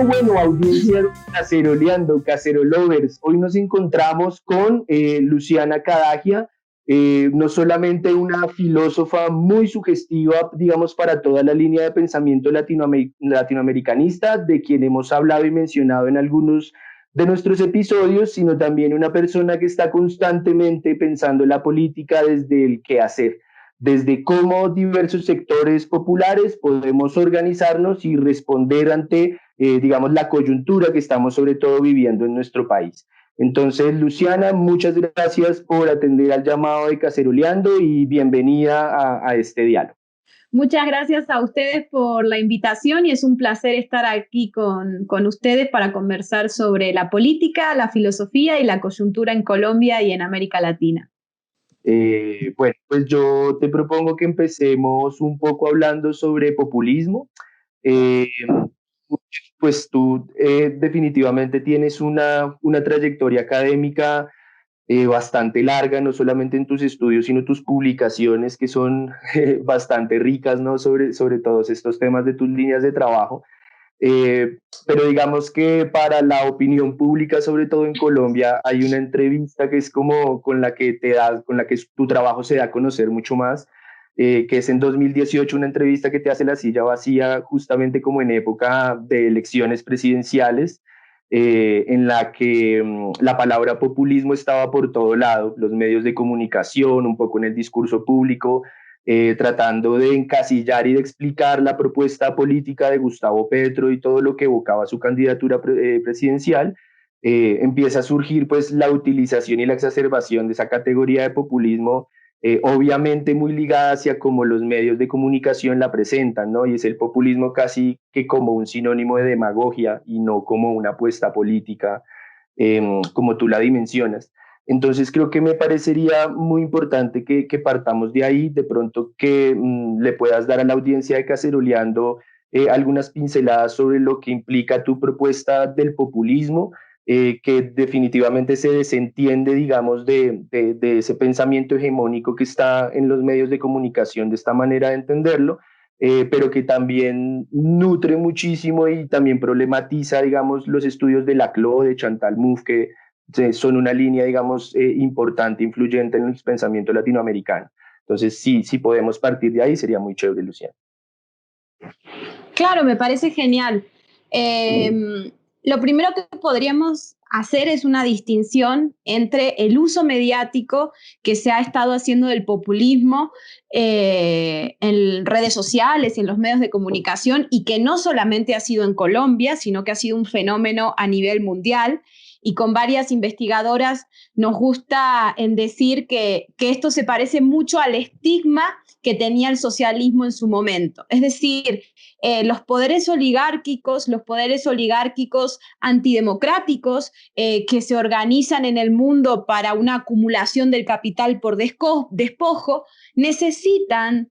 Bueno, audiencia de Caceroleando, Cacerolovers. Hoy nos encontramos con Luciana Cadagia, no solamente una filósofa muy sugestiva, digamos, para toda la línea de pensamiento latinoamericanista, de quien hemos hablado y mencionado en algunos de nuestros episodios, sino también una persona que está constantemente pensando la política desde el quehacer, desde cómo diversos sectores populares podemos organizarnos y responder ante, digamos, la coyuntura que estamos sobre todo viviendo en nuestro país. Entonces, Luciana, muchas gracias por atender al llamado de Caceroleando y bienvenida a este diálogo. Muchas gracias a ustedes por la invitación y es un placer estar aquí con ustedes para conversar sobre la política, la filosofía y la coyuntura en Colombia y en América Latina. Bueno, pues yo te propongo que empecemos un poco hablando sobre populismo. Eh, pues tú definitivamente tienes una trayectoria académica bastante larga, no solamente en tus estudios, sino tus publicaciones que son bastante ricas, ¿no? Sobre todos estos temas de tus líneas de trabajo. Pero digamos que para la opinión pública, sobre todo en Colombia, hay una entrevista que es como con la que tu trabajo se da a conocer mucho más, que es en 2018 una entrevista que te hace La Silla Vacía, justamente como en época de elecciones presidenciales, en la que la palabra populismo estaba por todo lado, los medios de comunicación, un poco en el discurso público, tratando de encasillar y de explicar la propuesta política de Gustavo Petro y todo lo que evocaba su candidatura presidencial. Empieza a surgir pues la utilización y la exacerbación de esa categoría de populismo, obviamente muy ligada hacia cómo los medios de comunicación la presentan, ¿no? Y es el populismo casi que como un sinónimo de demagogia y no como una apuesta política, como tú la dimensionas. Entonces creo que me parecería muy importante que partamos de ahí, de pronto que le puedas dar a la audiencia de Caceroleando algunas pinceladas sobre lo que implica tu propuesta del populismo, que definitivamente se desentiende, digamos, de ese pensamiento hegemónico que está en los medios de comunicación, de esta manera de entenderlo, pero que también nutre muchísimo y también problematiza, digamos, los estudios de Laclau, de Chantal Mouffe, que son una línea, digamos, importante, influyente en el pensamiento latinoamericano. Entonces, sí, si podemos partir de ahí, sería muy chévere, Luciana. Claro, me parece genial. Lo primero que podríamos hacer es una distinción entre el uso mediático que se ha estado haciendo del populismo en redes sociales y en los medios de comunicación y que no solamente ha sido en Colombia, sino que ha sido un fenómeno a nivel mundial. Y con varias investigadoras nos gusta en decir que esto se parece mucho al estigma que tenía el socialismo en su momento. Es decir, los poderes oligárquicos antidemocráticos que se organizan en el mundo para una acumulación del capital por despojo, necesitan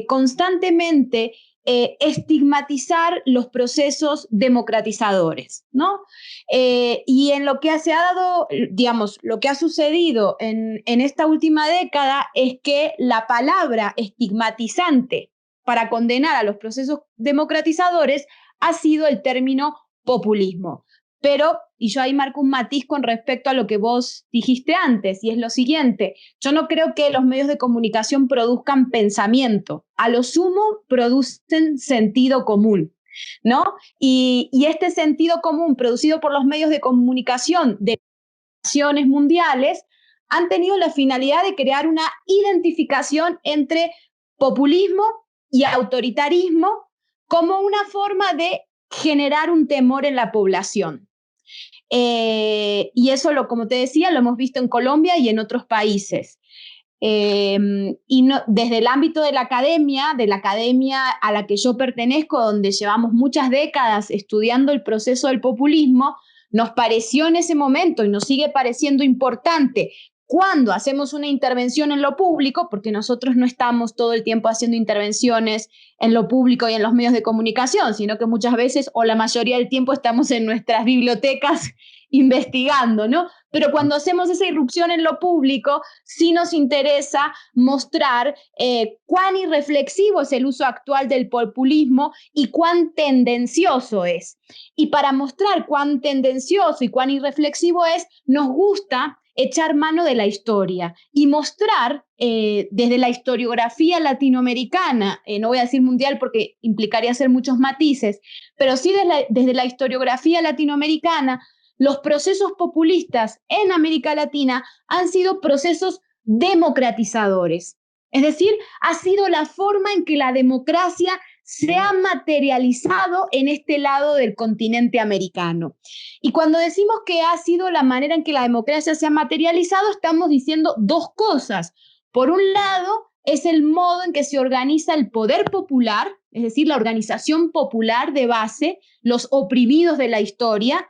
constantemente estigmatizar los procesos democratizadores, ¿no? Y en lo que se ha dado, digamos, lo que ha sucedido en esta última década es que la palabra estigmatizante para condenar a los procesos democratizadores ha sido el término populismo. Pero, y yo ahí marco un matiz con respecto a lo que vos dijiste antes, y es lo siguiente, yo no creo que los medios de comunicación produzcan pensamiento, a lo sumo producen sentido común, ¿no? Y este sentido común producido por los medios de comunicación de naciones mundiales han tenido la finalidad de crear una identificación entre populismo y autoritarismo como una forma de generar un temor en la población. Y eso, como te decía, lo hemos visto en Colombia y en otros países. Y no, desde el ámbito de la academia a la que yo pertenezco, donde llevamos muchas décadas estudiando el proceso del populismo, nos pareció en ese momento y nos sigue pareciendo importante cuando hacemos una intervención en lo público, porque nosotros no estamos todo el tiempo haciendo intervenciones en lo público y en los medios de comunicación, sino que muchas veces o la mayoría del tiempo estamos en nuestras bibliotecas investigando, ¿no? Pero cuando hacemos esa irrupción en lo público, sí nos interesa mostrar cuán irreflexivo es el uso actual del populismo y cuán tendencioso es. Y para mostrar cuán tendencioso y cuán irreflexivo es, nos gusta echar mano de la historia y mostrar desde la historiografía latinoamericana, no voy a decir mundial porque implicaría hacer muchos matices, pero sí desde la historiografía latinoamericana, los procesos populistas en América Latina han sido procesos democratizadores. Es decir, ha sido la forma en que la democracia se ha materializado en este lado del continente americano. Y cuando decimos que ha sido la manera en que la democracia se ha materializado, estamos diciendo dos cosas. Por un lado, es el modo en que se organiza el poder popular, es decir, la organización popular de base, los oprimidos de la historia,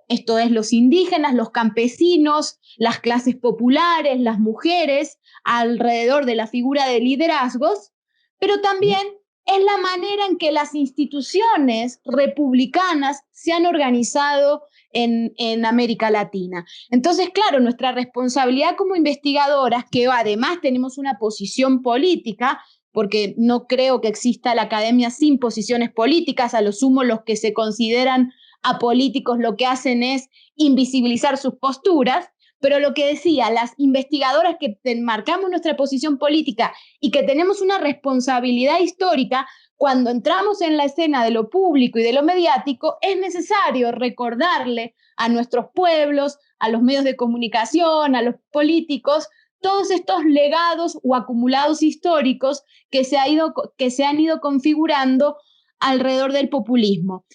esto es, los indígenas, los campesinos, las clases populares, las mujeres, alrededor de la figura de liderazgos, pero también es la manera en que las instituciones republicanas se han organizado en América Latina. Entonces, claro, nuestra responsabilidad como investigadoras, que además tenemos una posición política, porque no creo que exista la academia sin posiciones políticas, a lo sumo los que se consideran apolíticos lo que hacen es invisibilizar sus posturas, pero lo que decía, las investigadoras que marcamos nuestra posición política y que tenemos una responsabilidad histórica, cuando entramos en la escena de lo público y de lo mediático, es necesario recordarle a nuestros pueblos, a los medios de comunicación, a los políticos, todos estos legados o acumulados históricos que se han ido configurando alrededor del populismo.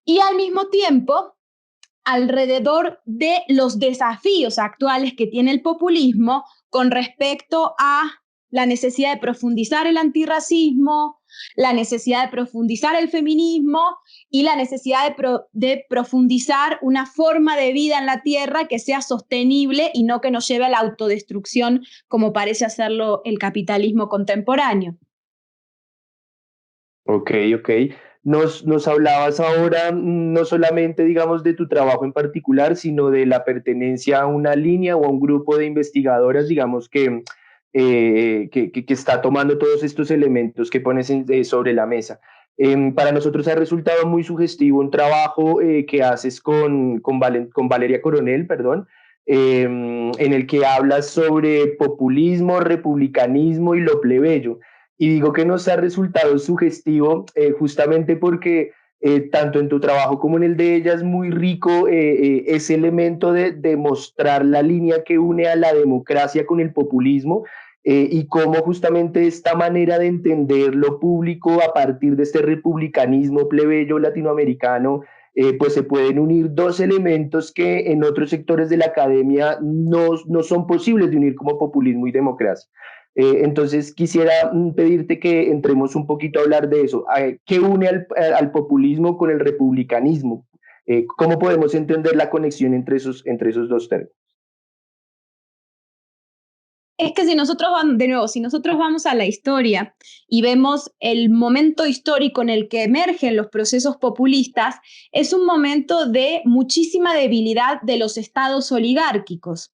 Y al mismo tiempo, alrededor de los desafíos actuales que tiene el populismo con respecto a la necesidad de profundizar el antirracismo, la necesidad de profundizar el feminismo y la necesidad de profundizar una forma de vida en la Tierra que sea sostenible y no que nos lleve a la autodestrucción como parece hacerlo el capitalismo contemporáneo. Ok, ok. Nos hablabas ahora no solamente, digamos, de tu trabajo en particular, sino de la pertenencia a una línea o a un grupo de investigadoras, digamos, que está tomando todos estos elementos que pones sobre la mesa. Para nosotros ha resultado muy sugestivo un trabajo que haces con Valeria Coronel, perdón, en el que hablas sobre populismo, republicanismo y lo plebeyo. Y digo que nos ha resultado sugestivo justamente porque tanto en tu trabajo como en el de ella es muy rico ese elemento de mostrar la línea que une a la democracia con el populismo y cómo justamente esta manera de entender lo público a partir de este republicanismo plebeyo latinoamericano, pues se pueden unir dos elementos que en otros sectores de la academia no son posibles de unir como populismo y democracia. Entonces quisiera pedirte que entremos un poquito a hablar de eso. ¿Qué une al populismo con el republicanismo? ¿Cómo podemos entender la conexión entre esos dos términos? Es que si nosotros vamos, de nuevo, si nosotros vamos a la historia y vemos el momento histórico en el que emergen los procesos populistas, es un momento de muchísima debilidad de los estados oligárquicos.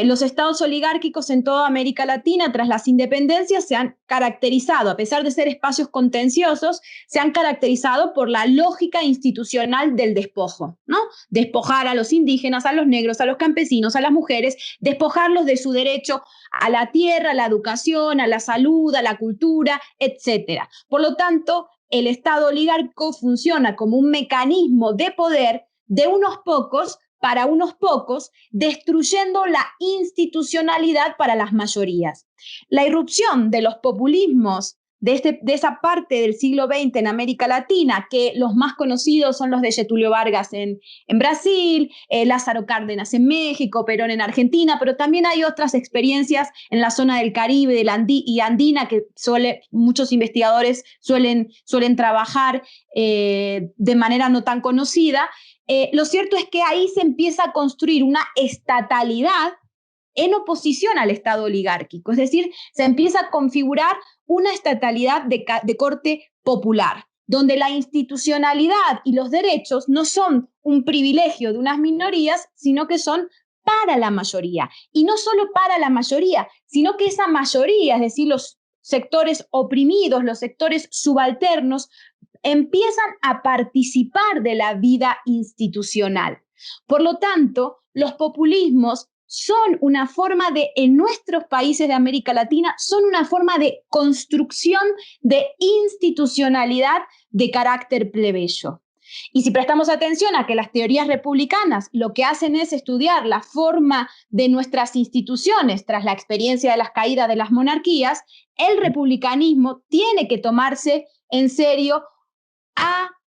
Los estados oligárquicos en toda América Latina, tras las independencias, se han caracterizado, a pesar de ser espacios contenciosos, se han caracterizado por la lógica institucional del despojo, ¿no? Despojar a los indígenas, a los negros, a los campesinos, a las mujeres, despojarlos de su derecho a la tierra, a la educación, a la salud, a la cultura, etcétera. Por lo tanto, el Estado oligárquico funciona como un mecanismo de poder de unos pocos para unos pocos, destruyendo la institucionalidad para las mayorías. La irrupción de los populismos de esa parte del siglo XX en América Latina, que los más conocidos son los de Getúlio Vargas en Brasil, Lázaro Cárdenas en México, Perón en Argentina, pero también hay otras experiencias en la zona del Caribe y andina que muchos investigadores suelen trabajar de manera no tan conocida. Lo cierto es que ahí se empieza a construir una estatalidad en oposición al Estado oligárquico, es decir, se empieza a configurar una estatalidad de corte popular, donde la institucionalidad y los derechos no son un privilegio de unas minorías, sino que son para la mayoría. Y no solo para la mayoría, sino que esa mayoría, es decir, los sectores oprimidos, los sectores subalternos, empiezan a participar de la vida institucional. Por lo tanto, los populismos son una forma de, en nuestros países de América Latina, son una forma de construcción de institucionalidad de carácter plebeyo. Y si prestamos atención a que las teorías republicanas lo que hacen es estudiar la forma de nuestras instituciones tras la experiencia de las caídas de las monarquías, el republicanismo tiene que tomarse en serio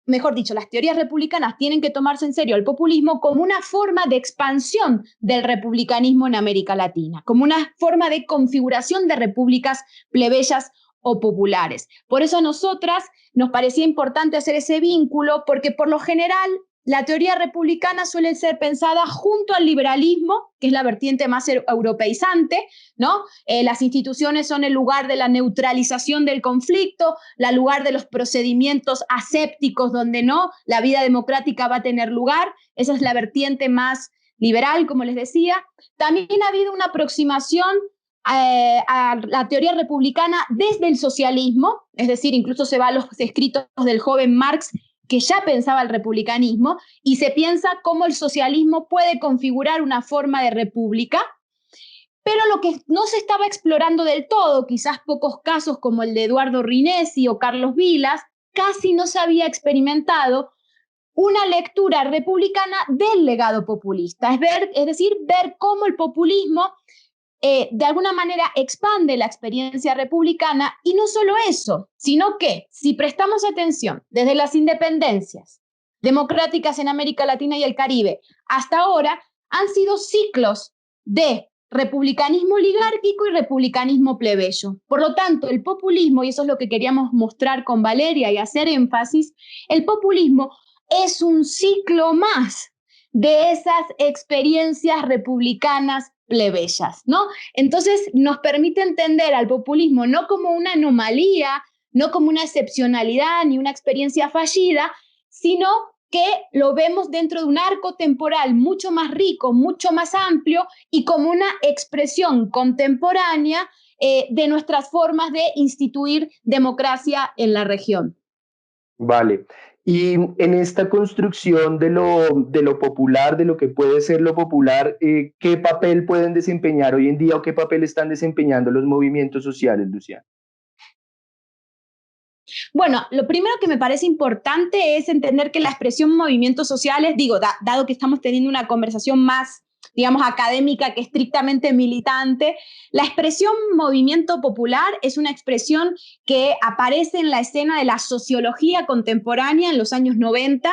mejor dicho, las teorías republicanas tienen que tomarse en serio el populismo como una forma de expansión del republicanismo en América Latina, como una forma de configuración de repúblicas plebeyas o populares. Por eso a nosotras nos parecía importante hacer ese vínculo, porque por lo general la teoría republicana suele ser pensada junto al liberalismo, que es la vertiente más europeizante, ¿no? Las instituciones son el lugar de la neutralización del conflicto, el lugar de los procedimientos asépticos donde no, la vida democrática va a tener lugar. Esa es la vertiente más liberal, como les decía. También ha habido una aproximación a la teoría republicana desde el socialismo, es decir, incluso se va a los escritos del joven Marx, que ya pensaba el republicanismo, y se piensa cómo el socialismo puede configurar una forma de república, pero lo que no se estaba explorando del todo, quizás pocos casos como el de Eduardo Rinesi o Carlos Vilas, casi no se había experimentado una lectura republicana del legado populista, es decir, ver cómo el populismo de alguna manera expande la experiencia republicana, y no solo eso, sino que si prestamos atención desde las independencias democráticas en América Latina y el Caribe hasta ahora, han sido ciclos de republicanismo oligárquico y republicanismo plebeyo. Por lo tanto, el populismo, y eso es lo que queríamos mostrar con Valeria y hacer énfasis, el populismo es un ciclo más de esas experiencias republicanas plebeyas, ¿no? Entonces nos permite entender al populismo no como una anomalía, no como una excepcionalidad ni una experiencia fallida, sino que lo vemos dentro de un arco temporal mucho más rico, mucho más amplio, y como una expresión contemporánea de nuestras formas de instituir democracia en la región. Vale. Y en esta construcción de lo popular, de lo que puede ser lo popular, ¿qué papel pueden desempeñar hoy en día o qué papel están desempeñando los movimientos sociales, Luciana? Bueno, lo primero que me parece importante es entender que la expresión movimientos sociales, digo, dado que estamos teniendo una conversación más, digamos, académica que estrictamente militante, la expresión movimiento popular es una expresión que aparece en la escena de la sociología contemporánea en los años 90,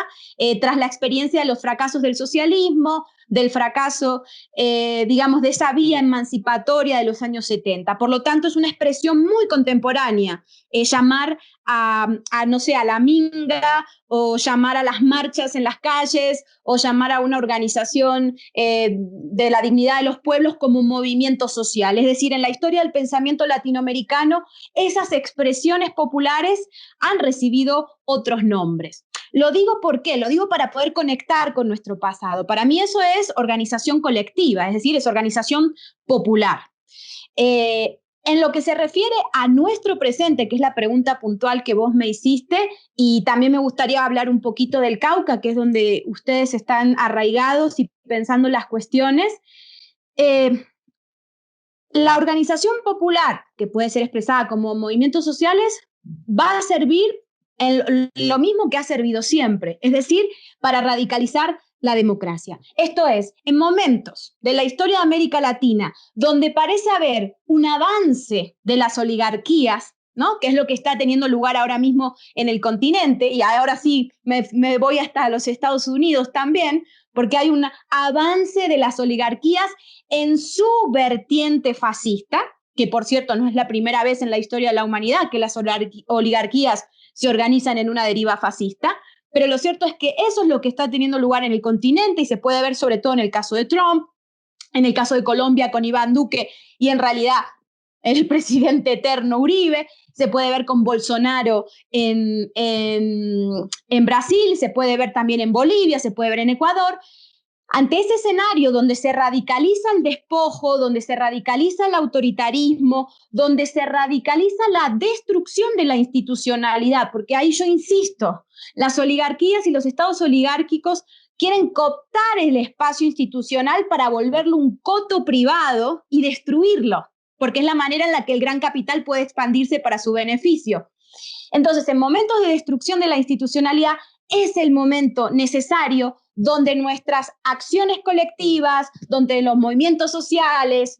tras la experiencia de los fracasos del socialismo, del fracaso, digamos, de esa vía emancipatoria de los años 70. Por lo tanto, es una expresión muy contemporánea, llamar no sé, a la minga, o llamar a las marchas en las calles, o llamar a una organización de la dignidad de los pueblos como un movimiento social. Es decir, en la historia del pensamiento latinoamericano, esas expresiones populares han recibido otros nombres. Lo digo ¿por qué? Lo digo para poder conectar con nuestro pasado. Para mí eso es organización colectiva, es decir, es organización popular. En lo que se refiere a nuestro presente, que es la pregunta puntual que vos me hiciste, y también me gustaría hablar un poquito del Cauca, que es donde ustedes están arraigados y pensando las cuestiones. La organización popular, que puede ser expresada como movimientos sociales, va a servir lo mismo que ha servido siempre, es decir, para radicalizar la democracia. Esto es, en momentos de la historia de América Latina donde parece haber un avance de las oligarquías, ¿no? Que es lo que está teniendo lugar ahora mismo en el continente, y ahora sí me voy hasta los Estados Unidos también, porque hay un avance de las oligarquías en su vertiente fascista, que por cierto no es la primera vez en la historia de la humanidad que las oligarquías se organizan en una deriva fascista, pero lo cierto es que eso es lo que está teniendo lugar en el continente, y se puede ver sobre todo en el caso de Trump, en el caso de Colombia con Iván Duque, y en realidad el presidente eterno Uribe, se puede ver con Bolsonaro en Brasil, se puede ver también en Bolivia, se puede ver en Ecuador. Ante ese escenario donde se radicaliza el despojo, donde se radicaliza el autoritarismo, donde se radicaliza la destrucción de la institucionalidad, porque ahí yo insisto, las oligarquías y los estados oligárquicos quieren cooptar el espacio institucional para volverlo un coto privado y destruirlo, porque es la manera en la que el gran capital puede expandirse para su beneficio. Entonces, en momentos de destrucción de la institucionalidad, es el momento necesario donde nuestras acciones colectivas, donde los movimientos sociales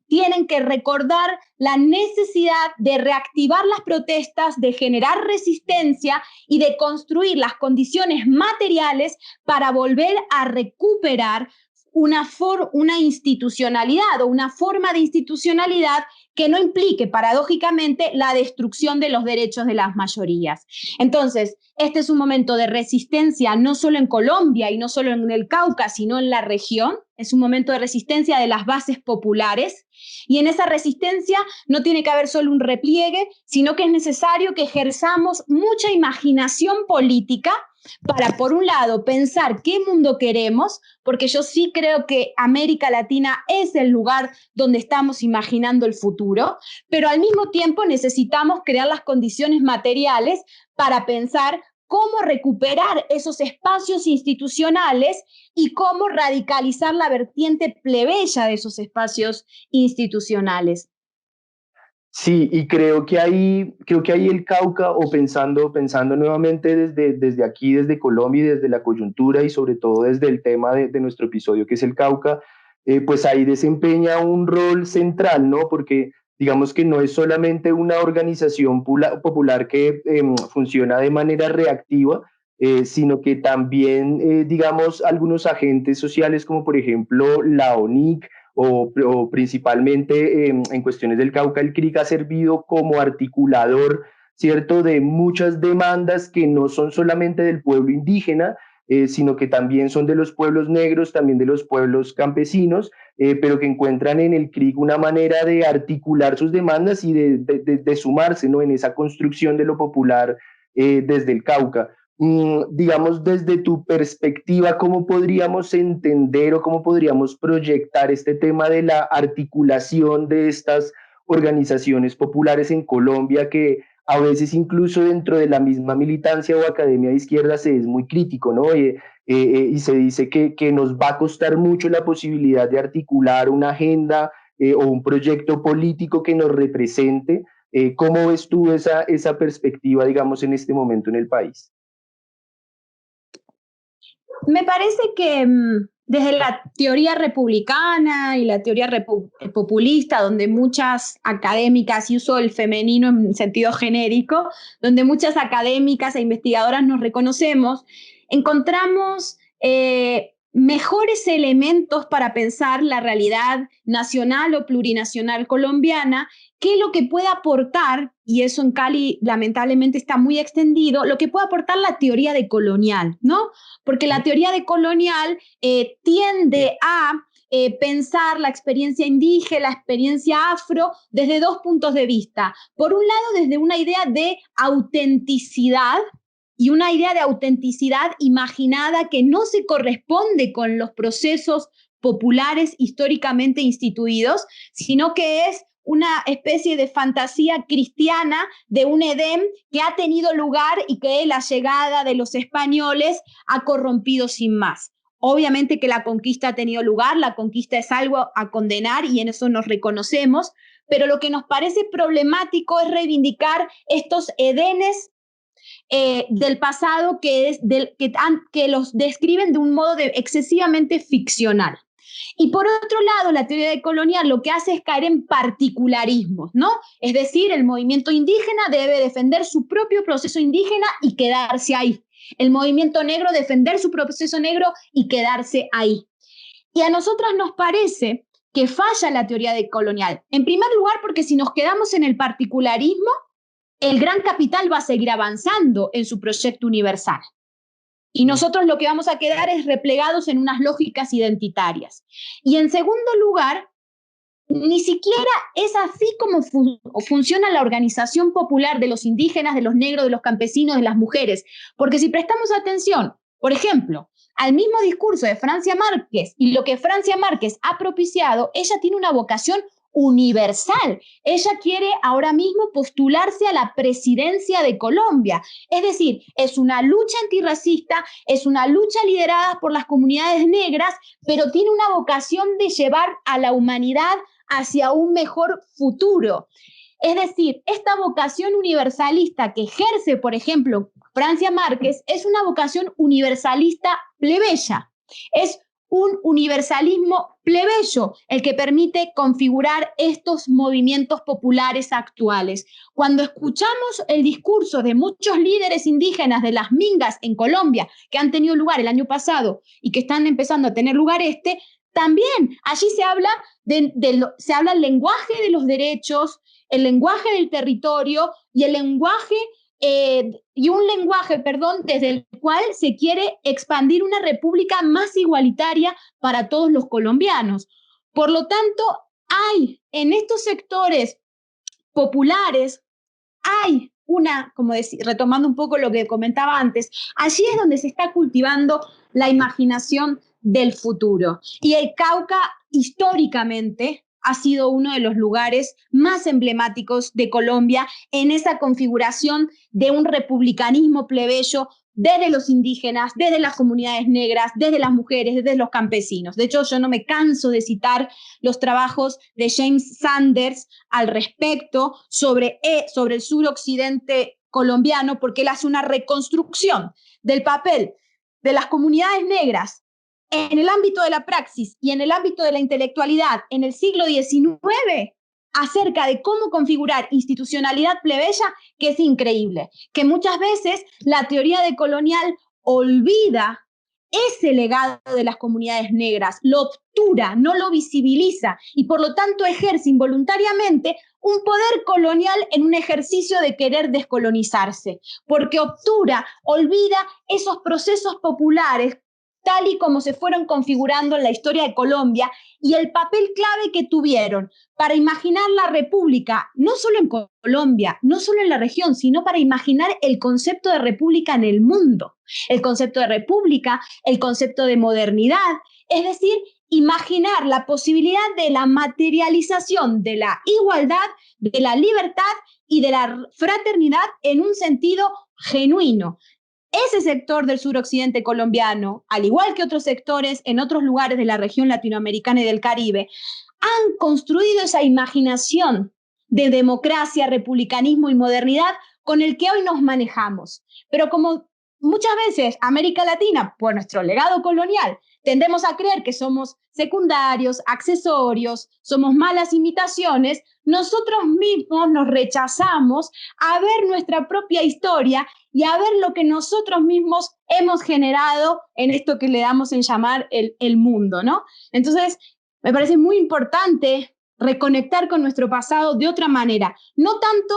tienen que recordar la necesidad de reactivar las protestas, de generar resistencia y de construir las condiciones materiales para volver a recuperar una institucionalidad o una forma de institucionalidad que no implique paradójicamente la destrucción de los derechos de las mayorías. Entonces, este es un momento de resistencia no solo en Colombia y no solo en el Cauca, sino en la región. Es un momento de resistencia de las bases populares y en esa resistencia no tiene que haber solo un repliegue, sino que es necesario que ejerzamos mucha imaginación política para, por un lado, pensar qué mundo queremos, porque yo sí creo que América Latina es el lugar donde estamos imaginando el futuro, pero al mismo tiempo necesitamos crear las condiciones materiales para pensar cómo recuperar esos espacios institucionales y cómo radicalizar la vertiente plebeya de esos espacios institucionales. Sí, y creo que ahí el Cauca, o pensando nuevamente desde aquí, desde Colombia y desde la coyuntura y sobre todo desde el tema de nuestro episodio que es el Cauca, pues ahí desempeña un rol central, ¿no? Porque digamos que no es solamente una organización popular que funciona de manera reactiva, sino que también, digamos, algunos agentes sociales como por ejemplo la ONIC, o principalmente en cuestiones del Cauca, el CRIC ha servido como articulador, ¿cierto?, de muchas demandas que no son solamente del pueblo indígena, sino que también son de los pueblos negros, también de los pueblos campesinos, pero que encuentran en el CRIC una manera de articular sus demandas y de sumarse, ¿no?, en esa construcción de lo popular desde el Cauca. Digamos, desde tu perspectiva, ¿cómo podríamos entender o cómo podríamos proyectar este tema de la articulación de estas organizaciones populares en Colombia que a veces incluso dentro de la misma militancia o academia de izquierda se es muy crítico, ¿no? Y se dice que nos va a costar mucho la posibilidad de articular una agenda o un proyecto político que nos represente. ¿Cómo ves tú esa perspectiva, digamos, en este momento en el país? Me parece que desde la teoría republicana y la teoría populista, donde muchas académicas, y uso el femenino en sentido genérico, donde muchas académicas e investigadoras nos reconocemos, encontramos mejores elementos para pensar la realidad nacional o plurinacional colombiana que lo que puede aportar, y eso en Cali lamentablemente está muy extendido, lo que puede aportar la teoría decolonial, ¿no? Porque la teoría decolonial tiende a pensar la experiencia indígena, la experiencia afro, desde dos puntos de vista. Por un lado, desde una idea de autenticidad, y una idea de autenticidad imaginada que no se corresponde con los procesos populares históricamente instituidos, sino que es una especie de fantasía cristiana de un Edén que ha tenido lugar y que la llegada de los españoles ha corrompido sin más. Obviamente que la conquista ha tenido lugar, la conquista es algo a condenar y en eso nos reconocemos, pero lo que nos parece problemático es reivindicar estos Edenes del pasado que los describen de un modo excesivamente ficcional. Y por otro lado, la teoría decolonial lo que hace es caer en particularismos, ¿no? Es decir, el movimiento indígena debe defender su propio proceso indígena y quedarse ahí. El movimiento negro defender su proceso negro y quedarse ahí. Y a nosotras nos parece que falla la teoría decolonial. En primer lugar, porque si nos quedamos en el particularismo, el gran capital va a seguir avanzando en su proyecto universal. Y nosotros lo que vamos a quedar es replegados en unas lógicas identitarias. Y en segundo lugar, ni siquiera es así como funciona la organización popular de los indígenas, de los negros, de los campesinos, de las mujeres. Porque si prestamos atención, por ejemplo, al mismo discurso de Francia Márquez y lo que Francia Márquez ha propiciado, ella tiene una vocación universal. Ella quiere ahora mismo postularse a la presidencia de Colombia. Es decir, es una lucha antirracista, es una lucha liderada por las comunidades negras, pero tiene una vocación de llevar a la humanidad hacia un mejor futuro. Es decir, esta vocación universalista que ejerce, por ejemplo, Francia Márquez, es una vocación universalista plebeya. Es un universalismo plebeyo el que permite configurar estos movimientos populares actuales. Cuando escuchamos el discurso de muchos líderes indígenas de las mingas en Colombia, que han tenido lugar el año pasado y que están empezando a tener lugar también allí se habla el lenguaje de los derechos, el lenguaje del territorio y el lenguaje desde el cual se quiere expandir una república más igualitaria para todos los colombianos. Por lo tanto, hay en estos sectores populares, hay retomando un poco lo que comentaba antes, allí es donde se está cultivando la imaginación del futuro. Y el Cauca, históricamente, ha sido uno de los lugares más emblemáticos de Colombia en esa configuración de un republicanismo plebeyo desde los indígenas, desde las comunidades negras, desde las mujeres, desde los campesinos. De hecho, yo no me canso de citar los trabajos de James Sanders al respecto sobre el suroccidente colombiano, porque él hace una reconstrucción del papel de las comunidades negras en el ámbito de la praxis y en el ámbito de la intelectualidad en el siglo XIX acerca de cómo configurar institucionalidad plebeya, que es increíble, que muchas veces la teoría decolonial olvida ese legado de las comunidades negras, lo obtura, no lo visibiliza y por lo tanto ejerce involuntariamente un poder colonial en un ejercicio de querer descolonizarse, porque obtura, olvida esos procesos populares tal y como se fueron configurando en la historia de Colombia y el papel clave que tuvieron para imaginar la república, no solo en Colombia, no solo en la región, sino para imaginar el concepto de república en el mundo, el concepto de república, el concepto de modernidad, es decir, imaginar la posibilidad de la materialización de la igualdad, de la libertad y de la fraternidad en un sentido genuino. Ese sector del suroccidente colombiano, al igual que otros sectores en otros lugares de la región latinoamericana y del Caribe, han construido esa imaginación de democracia, republicanismo y modernidad con el que hoy nos manejamos. Pero como muchas veces América Latina, por nuestro legado colonial, tendemos a creer que somos secundarios, accesorios, somos malas imitaciones, nosotros mismos nos rechazamos a ver nuestra propia historia y a ver lo que nosotros mismos hemos generado en esto que le damos en llamar el mundo, ¿no? Entonces, me parece muy importante reconectar con nuestro pasado de otra manera, no tanto,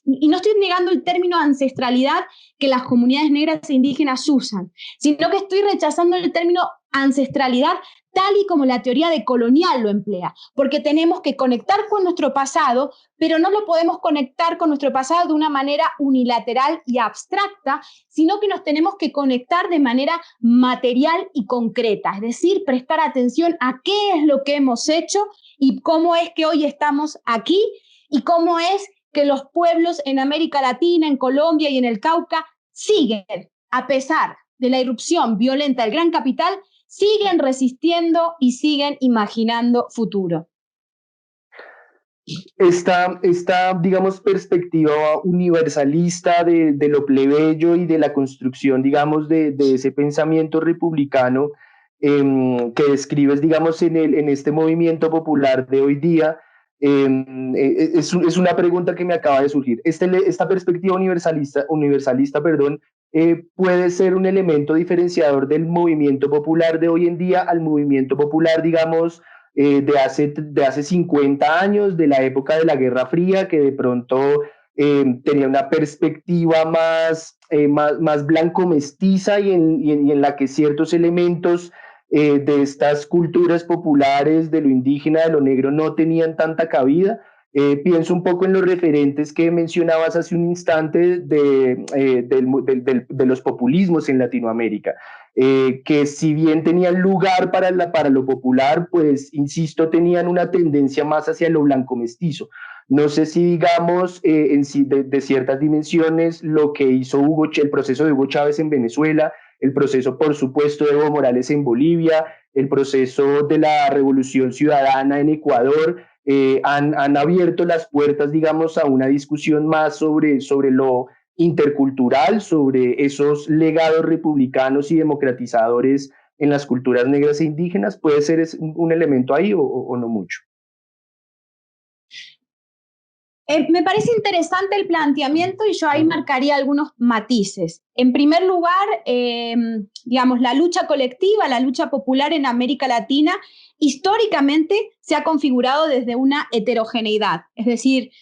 y no estoy negando el término ancestralidad que las comunidades negras e indígenas usan, sino que estoy rechazando el término ancestralidad tal y como la teoría decolonial lo emplea, porque tenemos que conectar con nuestro pasado, pero no lo podemos conectar con nuestro pasado de una manera unilateral y abstracta, sino que nos tenemos que conectar de manera material y concreta, es decir, prestar atención a qué es lo que hemos hecho y cómo es que hoy estamos aquí y cómo es que los pueblos en América Latina, en Colombia y en el Cauca siguen, a pesar de la irrupción violenta del gran capital, siguen resistiendo y siguen imaginando futuro. Esta, digamos, perspectiva universalista de lo plebeyo y de la construcción, digamos, de ese pensamiento republicano que describes, digamos, en este movimiento popular de hoy día, es una pregunta que me acaba de surgir. Esta perspectiva universalista, perdón, puede ser un elemento diferenciador del movimiento popular de hoy en día al movimiento popular, digamos, de hace 50 años, de la época de la Guerra Fría, que de pronto tenía una perspectiva más blanco-mestiza y en la que ciertos elementos de estas culturas populares, de lo indígena, de lo negro, no tenían tanta cabida. Pienso un poco en los referentes que mencionabas hace un instante de los populismos en Latinoamérica, que si bien tenían lugar para lo popular, pues, insisto, tenían una tendencia más hacia lo blanco mestizo. No sé si, digamos, de ciertas dimensiones, lo que hizo el proceso de Hugo Chávez en Venezuela, el proceso, por supuesto, de Evo Morales en Bolivia, el proceso de la Revolución Ciudadana en Ecuador, han abierto las puertas, digamos, a una discusión más sobre lo intercultural, sobre esos legados republicanos y democratizadores en las culturas negras e indígenas. ¿Puede ser un elemento ahí o no mucho? Me parece interesante el planteamiento y yo ahí marcaría algunos matices. En primer lugar, digamos, la lucha colectiva, la lucha popular en América Latina, históricamente se ha configurado desde una heterogeneidad, es decir,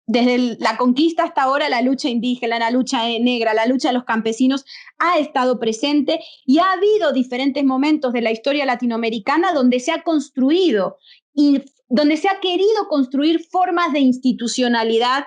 desde la conquista hasta ahora, la lucha indígena, la lucha negra, la lucha de los campesinos ha estado presente y ha habido diferentes momentos de la historia latinoamericana donde se ha construido y donde se ha querido construir formas de institucionalidad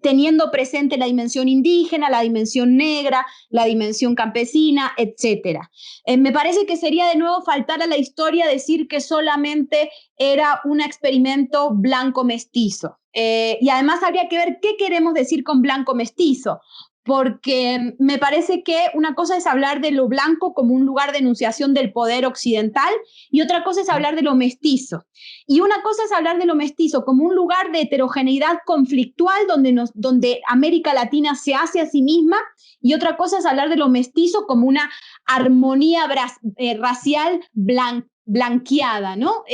teniendo presente la dimensión indígena, la dimensión negra, la dimensión campesina, etcétera. Me parece que sería de nuevo faltar a la historia decir que solamente era un experimento blanco mestizo. Y además habría que ver qué queremos decir con blanco mestizo, porque me parece que una cosa es hablar de lo blanco como un lugar de enunciación del poder occidental y otra cosa es hablar de lo mestizo. Y una cosa es hablar de lo mestizo como un lugar de heterogeneidad conflictual donde América Latina se hace a sí misma y otra cosa es hablar de lo mestizo como una armonía racial blanqueada, ¿no?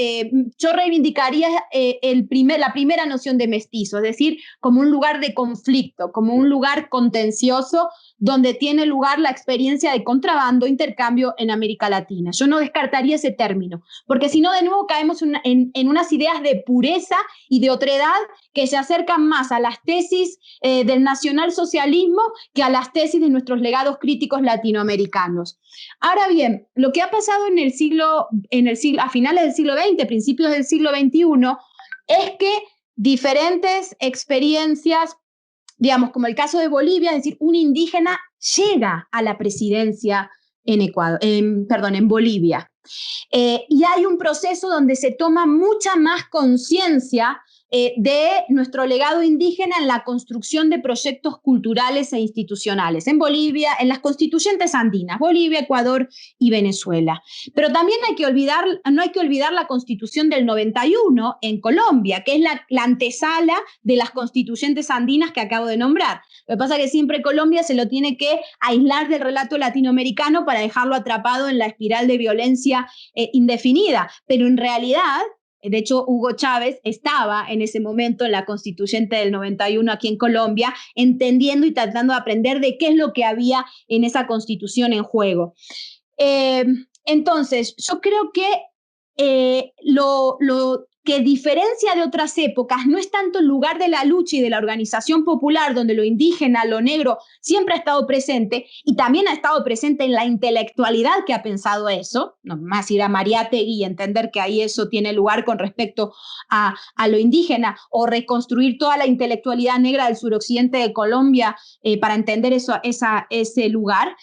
Yo reivindicaría la primera noción de mestizo, es decir, como un lugar de conflicto, como un lugar contencioso donde tiene lugar la experiencia de contrabando, intercambio en América Latina. Yo no descartaría ese término, porque si no, de nuevo caemos en unas ideas de pureza y de otredad que se acercan más a las tesis del nacionalsocialismo que a las tesis de nuestros legados críticos latinoamericanos. Ahora bien, lo que ha pasado a finales del siglo XX, principios del siglo XXI, es que diferentes experiencias, digamos, como el caso de Bolivia, es decir, un indígena llega a la presidencia en Bolivia. Y hay un proceso donde se toma mucha más conciencia de nuestro legado indígena en la construcción de proyectos culturales e institucionales en Bolivia, en las constituyentes andinas, Bolivia, Ecuador y Venezuela. Pero también no hay que olvidar la constitución del 91 en Colombia, que es la antesala de las constituyentes andinas que acabo de nombrar. Lo que pasa es que siempre Colombia se lo tiene que aislar del relato latinoamericano para dejarlo atrapado en la espiral de violencia indefinida, pero en realidad, de hecho, Hugo Chávez estaba en ese momento en la constituyente del 91 aquí en Colombia, entendiendo y tratando de aprender de qué es lo que había en esa constitución en juego. Entonces, yo creo que lo que diferencia de otras épocas no es tanto el lugar de la lucha y de la organización popular, donde lo indígena, lo negro, siempre ha estado presente y también ha estado presente en la intelectualidad que ha pensado eso, no más ir a Mariátegui y entender que ahí eso tiene lugar con respecto a lo indígena, o reconstruir toda la intelectualidad negra del suroccidente de Colombia para entender ese lugar.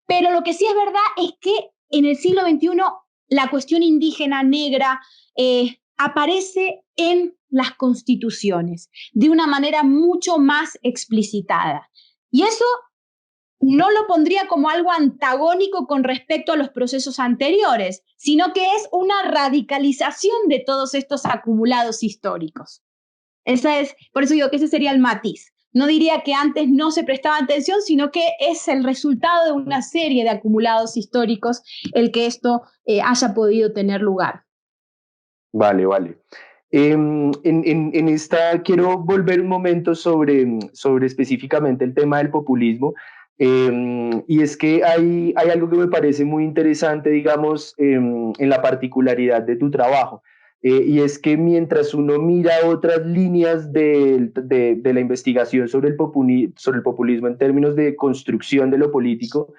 Pero lo que sí es verdad es que en el siglo XXI la cuestión indígena negra aparece en las constituciones de una manera mucho más explicitada. Y eso no lo pondría como algo antagónico con respecto a los procesos anteriores, sino que es una radicalización de todos estos acumulados históricos. Por eso digo que ese sería el matiz. No diría que antes no se prestaba atención, sino que es el resultado de una serie de acumulados históricos el que esto haya podido tener lugar. Vale, vale. En esta quiero volver un momento sobre específicamente el tema del populismo. Y es que hay algo que me parece muy interesante, digamos, en la particularidad de tu trabajo. Y es que mientras uno mira otras líneas de la investigación sobre el populismo en términos de construcción de lo político,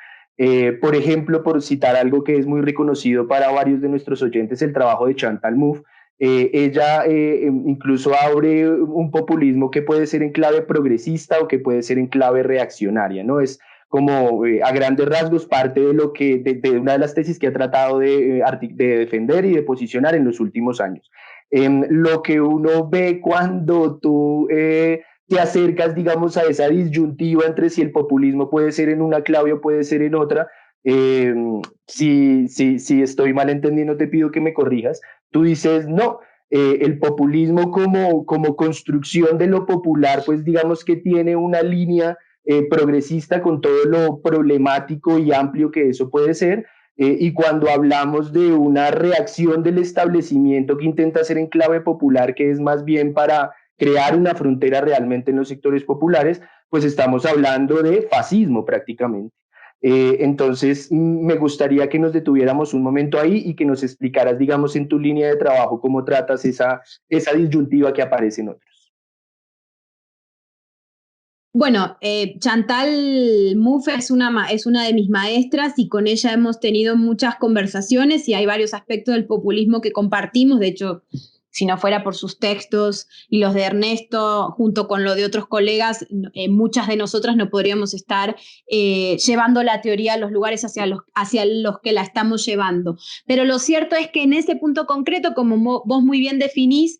Por ejemplo, por citar algo que es muy reconocido para varios de nuestros oyentes, el trabajo de Chantal Mouffe. Ella incluso abre un populismo que puede ser en clave progresista o que puede ser en clave reaccionaria, ¿no? Es como a grandes rasgos parte de lo que, de una de las tesis que ha tratado de defender y de posicionar en los últimos años. Lo que uno ve cuando tú te acercas, digamos, a esa disyuntiva entre si el populismo puede ser en una clave o puede ser en otra. Eh, si estoy mal entendiendo, te pido que me corrijas. Tú dices, no, el populismo como construcción de lo popular, pues digamos que tiene una línea progresista con todo lo problemático y amplio que eso puede ser. Y cuando hablamos de una reacción del establecimiento que intenta hacer en clave popular, que es más bien para crear una frontera realmente en los sectores populares, pues estamos hablando de fascismo prácticamente. Entonces, me gustaría que nos detuviéramos un momento ahí y que nos explicaras, digamos, en tu línea de trabajo, cómo tratas esa disyuntiva que aparece en otros. Bueno, Chantal Mouffe es una de mis maestras y con ella hemos tenido muchas conversaciones y hay varios aspectos del populismo que compartimos. De hecho, si no fuera por sus textos y los de Ernesto, junto con lo de otros colegas, muchas de nosotras no podríamos estar llevando la teoría a los lugares hacia los que la estamos llevando. Pero lo cierto es que en ese punto concreto, como vos muy bien definís,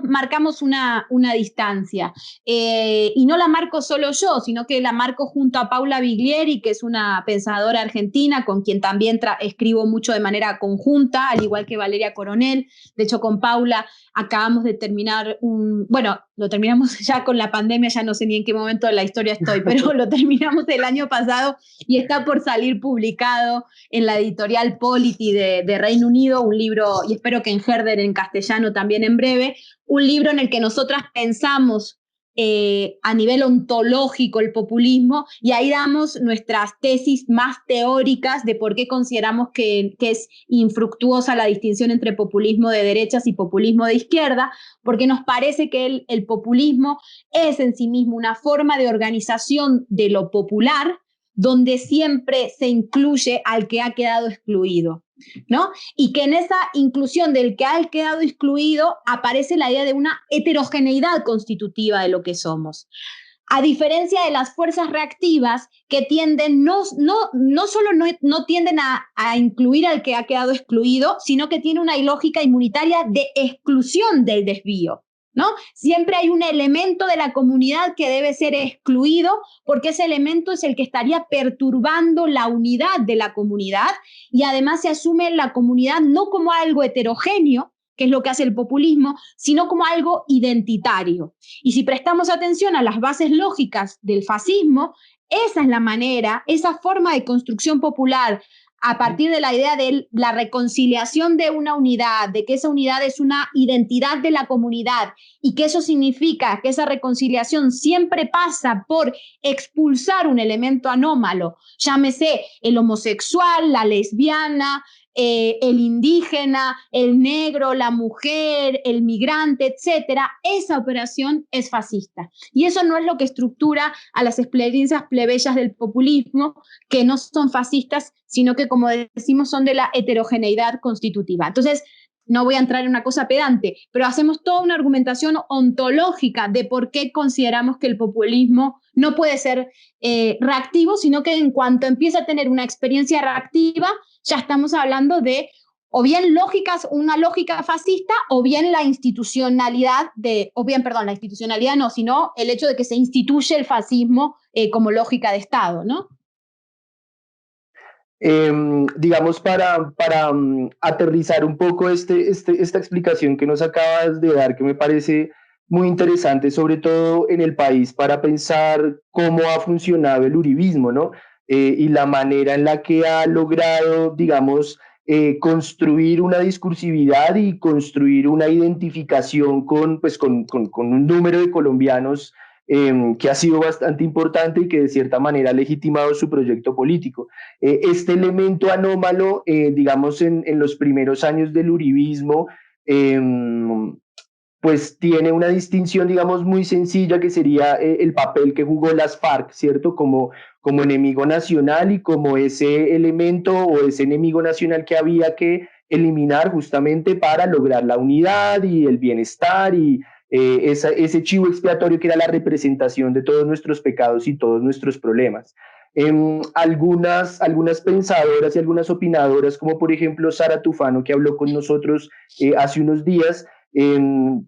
marcamos una distancia. Y no la marco solo yo, sino que la marco junto a Paula Biglieri, que es una pensadora argentina con quien también escribo mucho de manera conjunta, al igual que Valeria Coronel. De hecho, con Paula acabamos de terminar bueno, lo terminamos ya con la pandemia, ya no sé ni en qué momento de la historia estoy, pero lo terminamos el año pasado y está por salir publicado en la editorial Polity de Reino Unido, un libro, y espero que en Herder en castellano también en breve, un libro en el que nosotras pensamos a nivel ontológico el populismo y ahí damos nuestras tesis más teóricas de por qué consideramos que es infructuosa la distinción entre populismo de derechas y populismo de izquierda, porque nos parece que el populismo es en sí mismo una forma de organización de lo popular donde siempre se incluye al que ha quedado excluido, ¿no? Y que en esa inclusión del que ha quedado excluido aparece la idea de una heterogeneidad constitutiva de lo que somos. A diferencia de las fuerzas reactivas que tienden, no solo no tienden a incluir al que ha quedado excluido, sino que tiene una lógica inmunitaria de exclusión del desvío, ¿no? Siempre hay un elemento de la comunidad que debe ser excluido porque ese elemento es el que estaría perturbando la unidad de la comunidad y además se asume la comunidad no como algo heterogéneo, que es lo que hace el populismo, sino como algo identitario. Y si prestamos atención a las bases lógicas del fascismo, esa es la manera, esa forma de construcción popular a partir de la idea de la reconciliación de una unidad, de que esa unidad es una identidad de la comunidad y que eso significa que esa reconciliación siempre pasa por expulsar un elemento anómalo, llámese el homosexual, la lesbiana, el indígena, el negro, la mujer, el migrante, etcétera, esa operación es fascista. Y eso no es lo que estructura a las experiencias plebeyas del populismo, que no son fascistas, sino que, como decimos, son de la heterogeneidad constitutiva. Entonces, no voy a entrar en una cosa pedante, pero hacemos toda una argumentación ontológica de por qué consideramos que el populismo no puede ser reactivo, sino que en cuanto empieza a tener una experiencia reactiva, ya estamos hablando de o bien una lógica fascista, o bien la institucionalidad la institucionalidad no, sino el hecho de que se instituye el fascismo como lógica de Estado, ¿no? Digamos, para aterrizar un poco esta explicación que nos acabas de dar, que me parece muy interesante, sobre todo en el país, para pensar cómo ha funcionado el uribismo, ¿no? Y la manera en la que ha logrado, digamos, construir una discursividad y construir una identificación con un número de colombianos que ha sido bastante importante y que de cierta manera ha legitimado su proyecto político. Este elemento anómalo, digamos, en los primeros años del uribismo, eh, pues tiene una distinción, digamos, muy sencilla que sería el papel que jugó las FARC, ¿cierto? Como enemigo nacional y como ese elemento o ese enemigo nacional que había que eliminar justamente para lograr la unidad y el bienestar y ese chivo expiatorio que era la representación de todos nuestros pecados y todos nuestros problemas. Algunas pensadoras y algunas opinadoras, como por ejemplo Sara Tufano, que habló con nosotros hace unos días,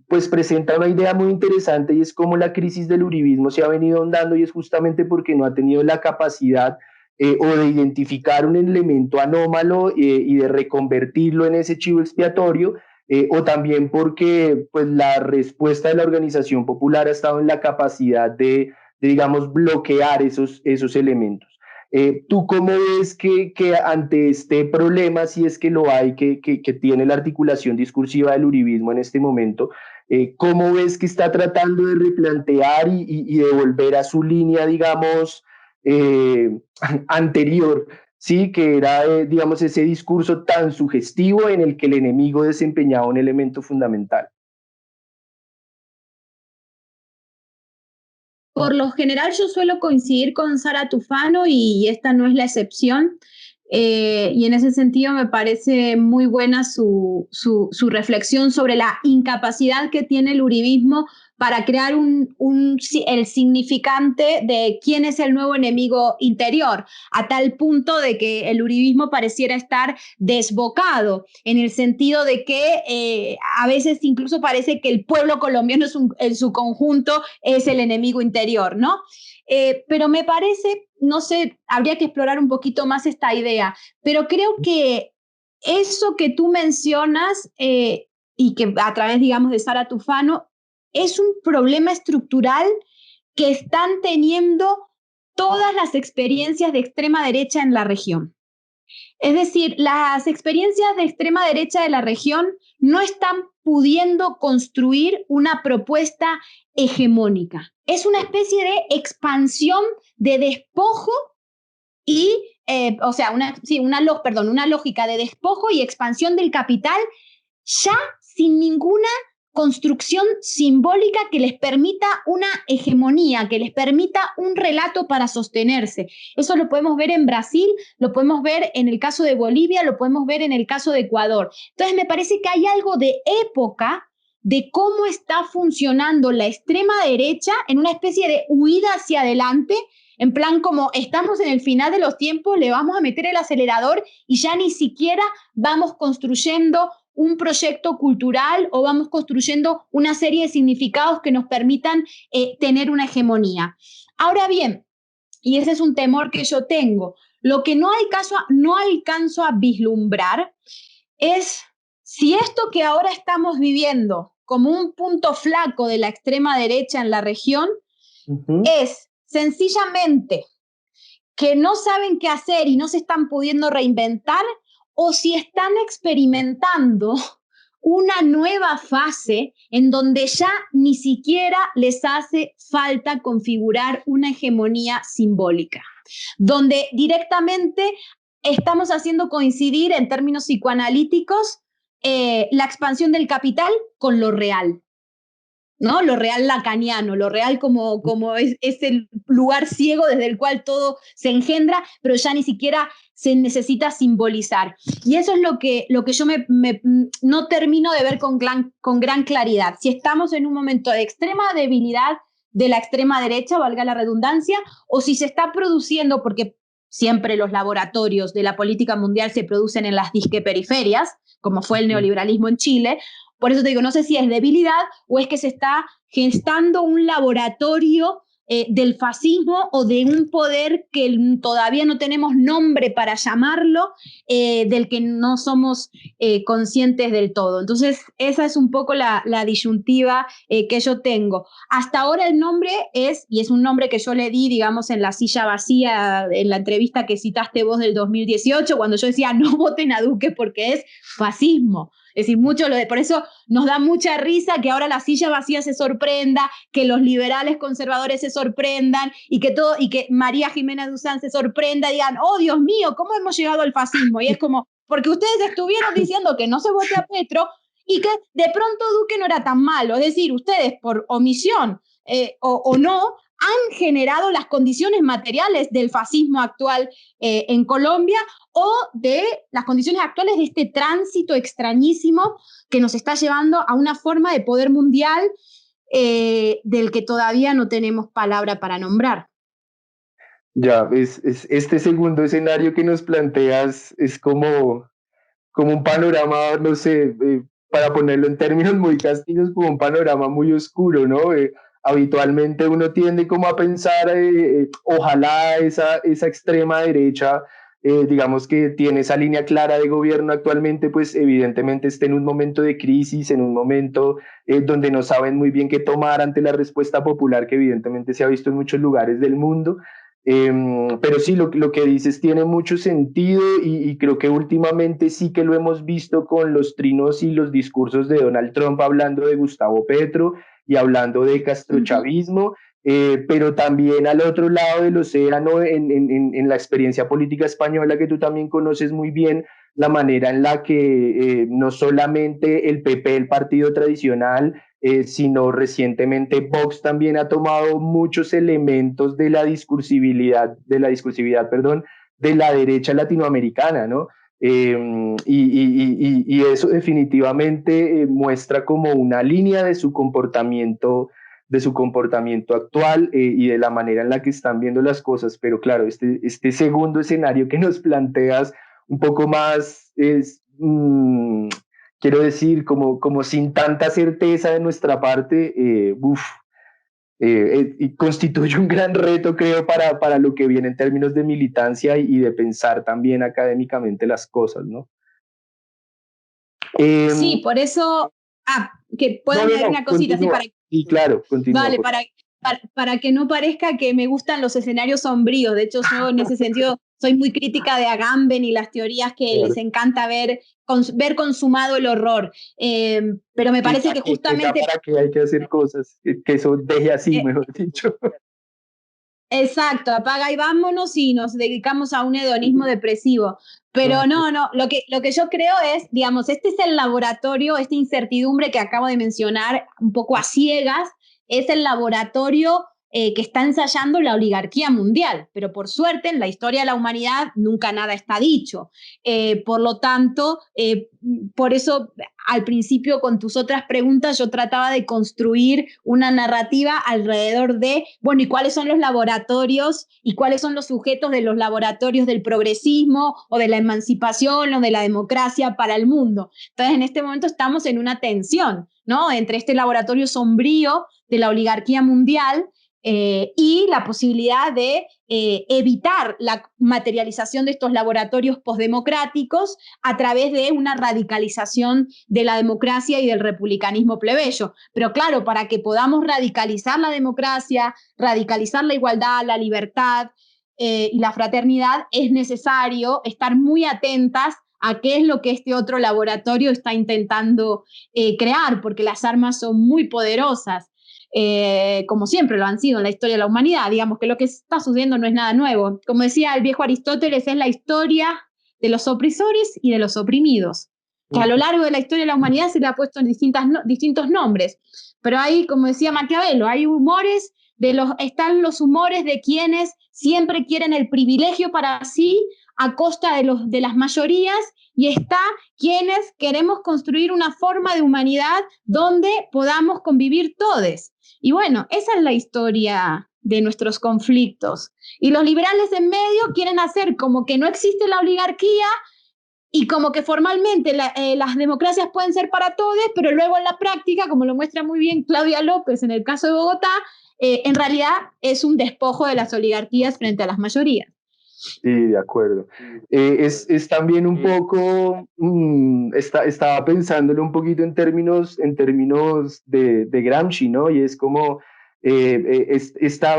pues presenta una idea muy interesante y es cómo la crisis del uribismo se ha venido ahondando y es justamente porque no ha tenido la capacidad o de identificar un elemento anómalo y de reconvertirlo en ese chivo expiatorio, o también porque pues, la respuesta de la organización popular ha estado en la capacidad digamos, bloquear esos elementos. ¿Tú cómo ves que ante este problema, si es que lo hay, que tiene la articulación discursiva del uribismo en este momento, cómo ves que está tratando de replantear y de volver a su línea, digamos, eh, anterior, sí, que era, digamos, ese discurso tan sugestivo en el que el enemigo desempeñaba un elemento fundamental? Por lo general yo suelo coincidir con Sara Tufano y esta no es la excepción. Y en ese sentido me parece muy buena su reflexión sobre la incapacidad que tiene el uribismo para crear el significante de quién es el nuevo enemigo interior, a tal punto de que el uribismo pareciera estar desbocado, en el sentido de que a veces incluso parece que el pueblo colombiano en su conjunto es el enemigo interior, ¿no? Pero me parece, no sé, habría que explorar un poquito más esta idea, pero creo que eso que tú mencionas y que a través, digamos, de Sara Tufano, es un problema estructural que están teniendo todas las experiencias de extrema derecha en la región. Es decir, las experiencias de extrema derecha de la región no están pudiendo construir una propuesta hegemónica. Es una especie de expansión de despojo y, o sea, una lógica de despojo y expansión del capital ya sin ninguna construcción simbólica que les permita una hegemonía, que les permita un relato para sostenerse. Eso lo podemos ver en Brasil, lo podemos ver en el caso de Bolivia, lo podemos ver en el caso de Ecuador. Entonces me parece que hay algo de época de cómo está funcionando la extrema derecha en una especie de huida hacia adelante, en plan como estamos en el final de los tiempos, le vamos a meter el acelerador y ya ni siquiera vamos construyendo un proyecto cultural o vamos construyendo una serie de significados que nos permitan tener una hegemonía. Ahora bien, y ese es un temor que yo tengo, lo que no alcanzo a vislumbrar es si esto que ahora estamos viviendo como un punto flaco de la extrema derecha en la región es sencillamente que no saben qué hacer y no se están pudiendo reinventar, o si están experimentando una nueva fase en donde ya ni siquiera les hace falta configurar una hegemonía simbólica, donde directamente estamos haciendo coincidir en términos psicoanalíticos la expansión del capital con lo real. ¿No? Lo real lacaniano, lo real como es el lugar ciego desde el cual todo se engendra, pero ya ni siquiera se necesita simbolizar. Y eso es lo que yo no termino de ver con gran claridad. Si estamos en un momento de extrema debilidad de la extrema derecha, valga la redundancia, o si se está produciendo, porque siempre los laboratorios de la política mundial se producen en las disque periferias, como fue el neoliberalismo en Chile. Por eso te digo, no sé si es debilidad o es que se está gestando un laboratorio del fascismo o de un poder que todavía no tenemos nombre para llamarlo, del que no somos conscientes del todo. Entonces, esa es un poco la disyuntiva que yo tengo. Hasta ahora el nombre y es un nombre que yo le di, digamos, en la silla vacía, en la entrevista que citaste vos del 2018, cuando yo decía no voten a Duque porque es fascismo. Es decir, por eso nos da mucha risa que ahora la silla vacía se sorprenda, que los liberales conservadores se sorprendan y que María Jiménez Duzán se sorprenda y digan, oh Dios mío, ¿cómo hemos llegado al fascismo? Y es como, porque ustedes estuvieron diciendo que no se vote a Petro y que de pronto Duque no era tan malo. Es decir, ustedes por omisión o no han generado las condiciones materiales del fascismo actual en Colombia o de las condiciones actuales de este tránsito extrañísimo que nos está llevando a una forma de poder mundial del que todavía no tenemos palabra para nombrar. Ya, este segundo escenario que nos planteas es como un panorama, no sé, para ponerlo en términos muy castillos, como un panorama muy oscuro, ¿no? Habitualmente uno tiende como a pensar, ojalá esa extrema derecha, digamos que tiene esa línea clara de gobierno actualmente, pues evidentemente esté en un momento de crisis, en un momento donde no saben muy bien qué tomar ante la respuesta popular que evidentemente se ha visto en muchos lugares del mundo. Pero sí, lo que dices tiene mucho sentido y creo que últimamente sí que lo hemos visto con los trinos y los discursos de Donald Trump hablando de Gustavo Petro y hablando de castrochavismo, pero también al otro lado del océano, en la experiencia política española que tú también conoces muy bien, la manera en la que no solamente el PP, el partido tradicional, sino recientemente Vox también ha tomado muchos elementos perdón, de la derecha latinoamericana, ¿no? Y eso definitivamente muestra como una línea de su comportamiento actual y de la manera en la que están viendo las cosas. Pero claro, este segundo escenario que nos planteas un poco más es, quiero decir, como sin tanta certeza de nuestra parte, y constituye un gran reto, creo, para lo que viene en términos de militancia y de pensar también académicamente las cosas, ¿no? Sí, Eh, por eso, que puedo añadir no, una cosita, así continúa. para, Sí, claro, continúa. vale, para que no parezca que me gustan los escenarios sombríos. De hecho, yo en ese sentido soy muy crítica de Agamben y las teorías que les encanta ver consumado el horror. Pero me Sí, parece que justamente... para que hay que hacer cosas, que eso deje así, mejor dicho. Exacto, apaga y vámonos y nos dedicamos a un hedonismo depresivo. Pero no, lo que yo creo es, digamos, este es el laboratorio, esta incertidumbre que acabo de mencionar, un poco a ciegas, es el laboratorio que está ensayando la oligarquía mundial. Pero por suerte, en la historia de la humanidad nunca nada está dicho. Por lo tanto, por eso al principio con tus otras preguntas yo trataba de construir una narrativa alrededor de, bueno, ¿y cuáles son los laboratorios y cuáles son los sujetos de los laboratorios del progresismo o de la emancipación o de la democracia para el mundo? Entonces, en este momento estamos en una tensión, ¿no? Entre este laboratorio sombrío de la oligarquía mundial y la posibilidad de evitar la materialización de estos laboratorios postdemocráticos a través de una radicalización de la democracia y del republicanismo plebeyo. Pero claro, para que podamos radicalizar la democracia, radicalizar la igualdad, la libertad y la fraternidad, es necesario estar muy atentas a qué es lo que este otro laboratorio está intentando crear, porque las armas son muy poderosas. Como siempre lo han sido en la historia de la humanidad. Digamos que lo que está sucediendo no es nada nuevo. Como decía el viejo Aristóteles, es la historia de los opresores y de los oprimidos, que a lo largo de la historia de la humanidad se le ha puesto en distintos nombres. Pero hay, como decía Maquiavelo, hay humores están los humores de quienes siempre quieren el privilegio para sí a costa de las mayorías, y está quienes queremos construir una forma de humanidad donde podamos convivir todos. Y bueno, esa es la historia de nuestros conflictos. Y los liberales en medio quieren hacer como que no existe la oligarquía y como que formalmente las democracias pueden ser para todos, pero luego en la práctica, como lo muestra muy bien Claudia López en el caso de Bogotá, en realidad es un despojo de las oligarquías frente a las mayorías. Sí, de acuerdo. Es también un poco, estaba pensándolo un poquito en términos de Gramsci, ¿no? Y es como esta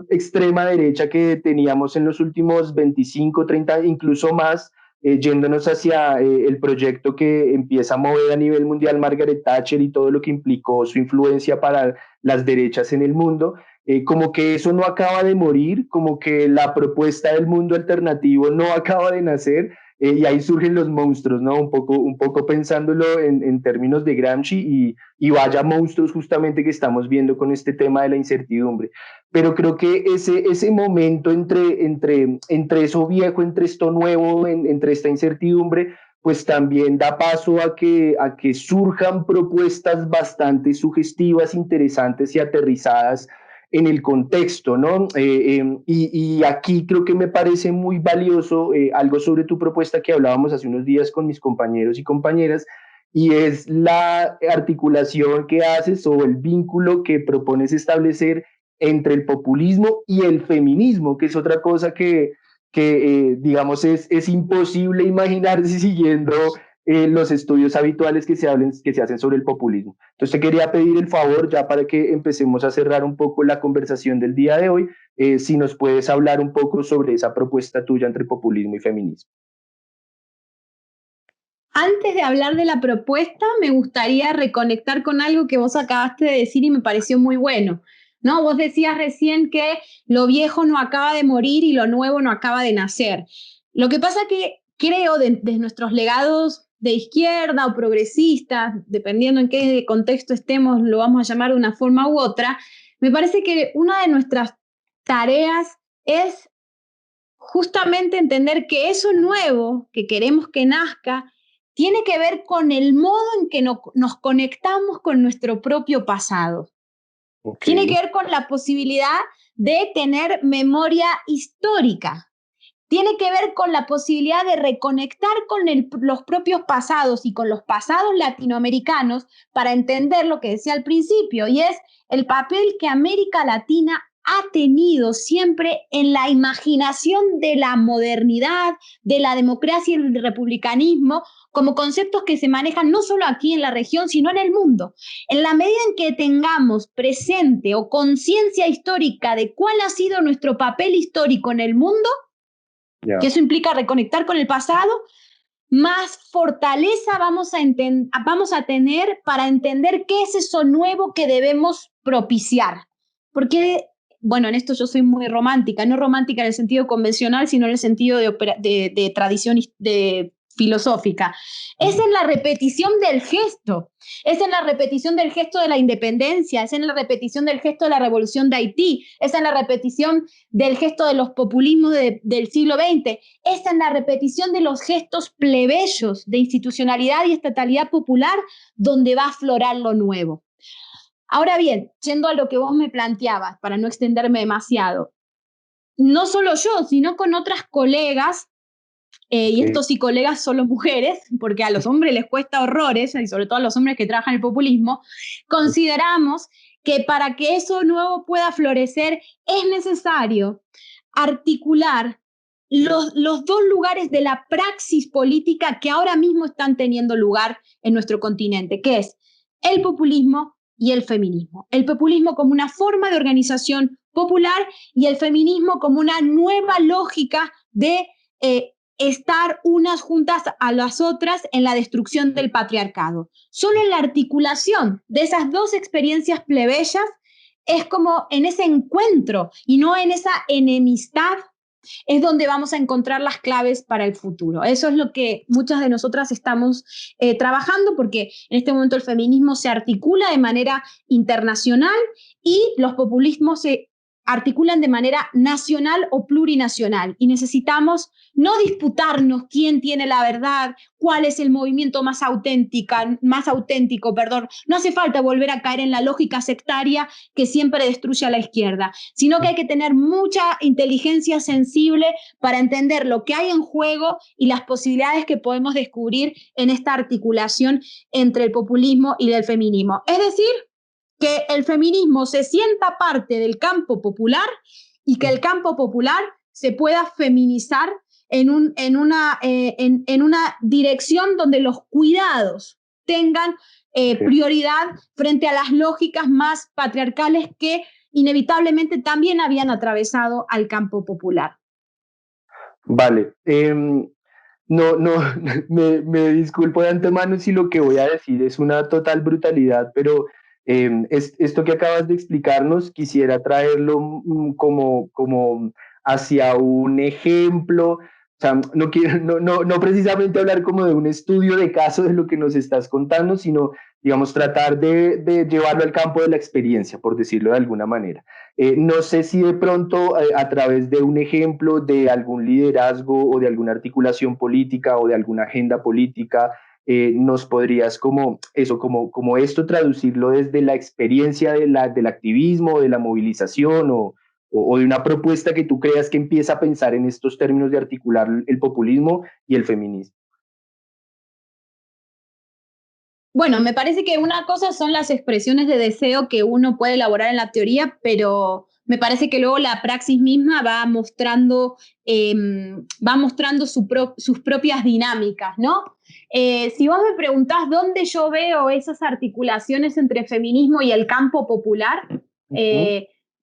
extrema derecha que teníamos en los últimos 25, 30, incluso más, yéndonos hacia el proyecto que empieza a mover a nivel mundial Margaret Thatcher y todo lo que implicó su influencia para las derechas en el mundo. Como que eso no acaba de morir, como que la propuesta del mundo alternativo no acaba de nacer, y ahí surgen los monstruos, ¿no? Un poco pensándolo en términos de Gramsci y vaya monstruos justamente que estamos viendo con este tema de la incertidumbre. Pero creo que ese momento entre eso viejo, entre esto nuevo, entre esta incertidumbre, pues también da paso a que surjan propuestas bastante sugestivas, interesantes y aterrizadas en el contexto, ¿no? Y aquí creo que me parece muy valioso algo sobre tu propuesta que hablábamos hace unos días con mis compañeros y compañeras, y es la articulación que haces o el vínculo que propones establecer entre el populismo y el feminismo, que es otra cosa que digamos, es imposible imaginarse siguiendo los estudios habituales que se hacen sobre el populismo. Entonces te quería pedir el favor, ya para que empecemos a cerrar un poco la conversación del día de hoy, si nos puedes hablar un poco sobre esa propuesta tuya entre populismo y feminismo. Antes de hablar de la propuesta, me gustaría reconectar con algo que vos acabaste de decir y me pareció muy bueno. ¿No? Vos decías recién que lo viejo no acaba de morir y lo nuevo no acaba de nacer. Lo que pasa que creo de nuestros legados de izquierda o progresistas, dependiendo en qué contexto estemos, lo vamos a llamar de una forma u otra, me parece que una de nuestras tareas es justamente entender que eso nuevo que queremos que nazca tiene que ver con el modo en que nos conectamos con nuestro propio pasado. Ok, Tiene que ver con la posibilidad de tener memoria histórica. Tiene que ver con la posibilidad de reconectar con los propios pasados y con los pasados latinoamericanos para entender lo que decía al principio, y es el papel que América Latina ha tenido siempre en la imaginación de la modernidad, de la democracia y el republicanismo, como conceptos que se manejan no solo aquí en la región, sino en el mundo. En la medida en que tengamos presente o conciencia histórica de cuál ha sido nuestro papel histórico en el mundo, que ya. eso implica reconectar con el pasado, más fortaleza vamos a tener para entender qué es eso nuevo que debemos propiciar. Porque, bueno, en esto yo soy muy romántica, no romántica en el sentido convencional, sino en el sentido de tradición de filosófica. Es en la repetición del gesto, es en la repetición del gesto de la independencia, es en la repetición del gesto de la revolución de Haití, es en la repetición del gesto de los populismos del siglo XX, es en la repetición de los gestos plebeyos de institucionalidad y estatalidad popular donde va a aflorar lo nuevo. Ahora bien, yendo a lo que vos me planteabas, para no extenderme demasiado, no solo yo, sino con otras colegas, y Ok, estos sí colegas solo mujeres, porque a los hombres les cuesta horrores, y sobre todo a los hombres que trabajan en el populismo, consideramos que para que eso nuevo pueda florecer es necesario articular los dos lugares de la praxis política que ahora mismo están teniendo lugar en nuestro continente, que es el populismo y el feminismo. El populismo como una forma de organización popular y el feminismo como una nueva lógica de estar unas juntas a las otras en la destrucción del patriarcado. Solo en la articulación de esas dos experiencias plebeyas es como en ese encuentro y no en esa enemistad es donde vamos a encontrar las claves para el futuro. Eso es lo que muchas de nosotras estamos trabajando, porque en este momento el feminismo se articula de manera internacional y los populismos se articulan de manera nacional o plurinacional, y necesitamos no disputarnos quién tiene la verdad, cuál es el movimiento más auténtico, perdón. No hace falta volver a caer en la lógica sectaria que siempre destruye a la izquierda, sino que hay que tener mucha inteligencia sensible para entender lo que hay en juego y las posibilidades que podemos descubrir en esta articulación entre el populismo y el feminismo. Es decir, que el feminismo se sienta parte del campo popular y que el campo popular se pueda feminizar en una dirección donde los cuidados tengan ok. prioridad frente a las lógicas más patriarcales que inevitablemente también habían atravesado al campo popular. Vale. No, no, me disculpo de antemano si lo que voy a decir es una total brutalidad, pero esto que acabas de explicarnos quisiera traerlo como hacia un ejemplo. O sea, no quiero, no precisamente hablar como de un estudio de caso de lo que nos estás contando, sino, digamos, tratar de llevarlo al campo de la experiencia, por decirlo de alguna manera. No sé si de pronto a través de un ejemplo de algún liderazgo o de alguna articulación política o de alguna agenda política, nos podrías como eso, como esto traducirlo desde la experiencia del activismo, de la movilización o de una propuesta que tú creas que empieza a pensar en estos términos de articular el populismo y el feminismo. Bueno, me parece que una cosa son las expresiones de deseo que uno puede elaborar en la teoría, pero me parece que luego la praxis misma va mostrando sus propias dinámicas, ¿no? Si vos me preguntás dónde yo veo esas articulaciones entre feminismo y el campo popular,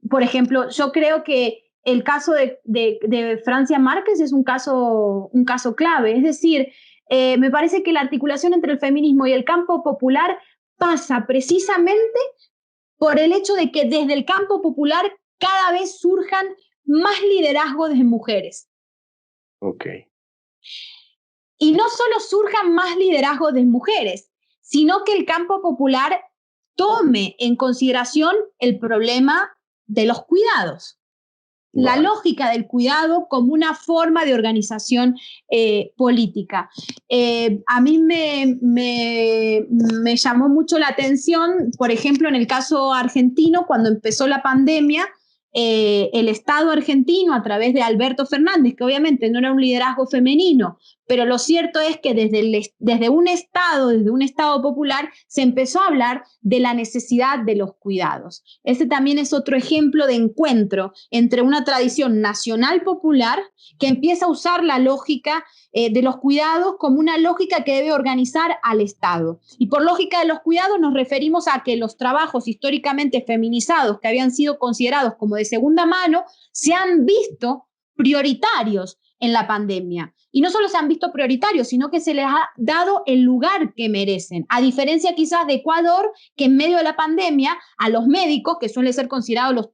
por ejemplo, yo creo que el caso de Francia Márquez es un caso clave, es decir, me parece que la articulación entre el feminismo y el campo popular pasa precisamente por el hecho de que desde el campo popular cada vez surjan más liderazgos de mujeres. Ok. Y no solo surjan más liderazgos de mujeres, sino que el campo popular tome en consideración el problema de los cuidados. La lógica del cuidado como una forma de organización política. A mí me llamó mucho la atención, por ejemplo, en el caso argentino, cuando empezó la pandemia, el Estado argentino, a través de Alberto Fernández, que obviamente no era un liderazgo femenino, pero lo cierto es que desde un Estado popular, se empezó a hablar de la necesidad de los cuidados. Ese también es otro ejemplo de encuentro entre una tradición nacional popular que empieza a usar la lógica de los cuidados como una lógica que debe organizar al Estado. Y por lógica de los cuidados nos referimos a que los trabajos históricamente feminizados que habían sido considerados como de segunda mano se han visto prioritarios en la pandemia. Y no solo se han visto prioritarios, sino que se les ha dado el lugar que merecen. A diferencia quizás de Ecuador, que en medio de la pandemia, a los médicos, que suele ser considerado,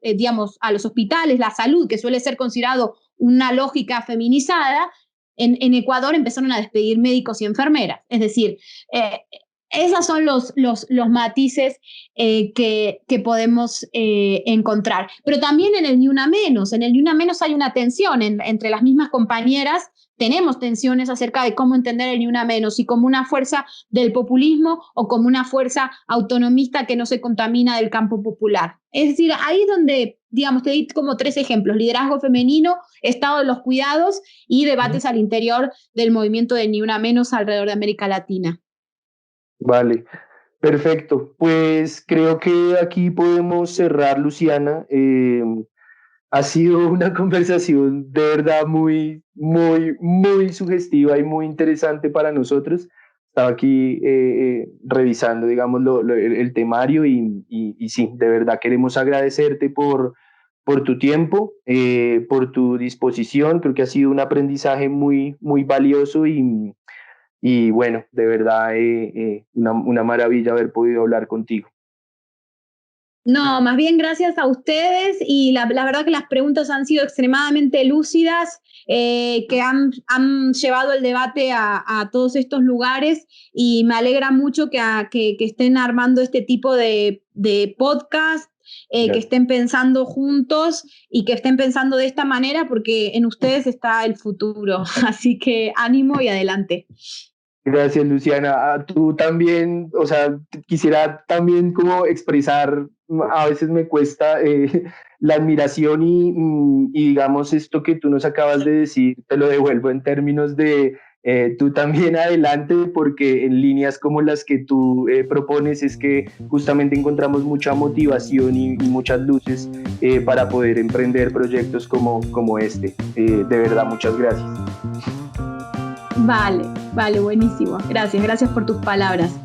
a los hospitales, la salud, que suele ser considerado una lógica feminizada, en Ecuador empezaron a despedir médicos y enfermeras. Es decir, esos son los matices que podemos encontrar. Pero también en el Ni Una Menos. En el Ni Una Menos hay una tensión entre las mismas compañeras. Tenemos tensiones acerca de cómo entender el Ni Una Menos, si como una fuerza del populismo o como una fuerza autonomista que no se contamina del campo popular. Es decir, ahí es donde, digamos, te di como 3 ejemplos: liderazgo femenino, estado de los cuidados y debates al interior del movimiento de Ni Una Menos alrededor de América Latina. Vale, perfecto. Pues creo que aquí podemos cerrar, Luciana. Ha sido una conversación de verdad muy sugestiva y muy interesante para nosotros. Estaba aquí revisando, digamos, el temario y sí, de verdad queremos agradecerte por tu tiempo, por tu disposición. Creo que ha sido un aprendizaje muy valioso y bueno, de verdad una maravilla haber podido hablar contigo. No, más bien gracias a ustedes y la verdad que las preguntas han sido extremadamente lúcidas, que han llevado el debate a todos estos lugares y me alegra mucho que estén armando este tipo de podcast, que estén pensando juntos y que estén pensando de esta manera porque en ustedes está el futuro. Así que ánimo y adelante. Gracias, Luciana. Tú también, o sea, quisiera también como expresar, a veces me cuesta la admiración y digamos esto que tú nos acabas de decir, te lo devuelvo en términos de tú también adelante, porque en líneas como las que tú propones es que justamente encontramos mucha motivación y muchas luces para poder emprender proyectos como este. De verdad, muchas gracias. Vale, buenísimo. Gracias por tus palabras.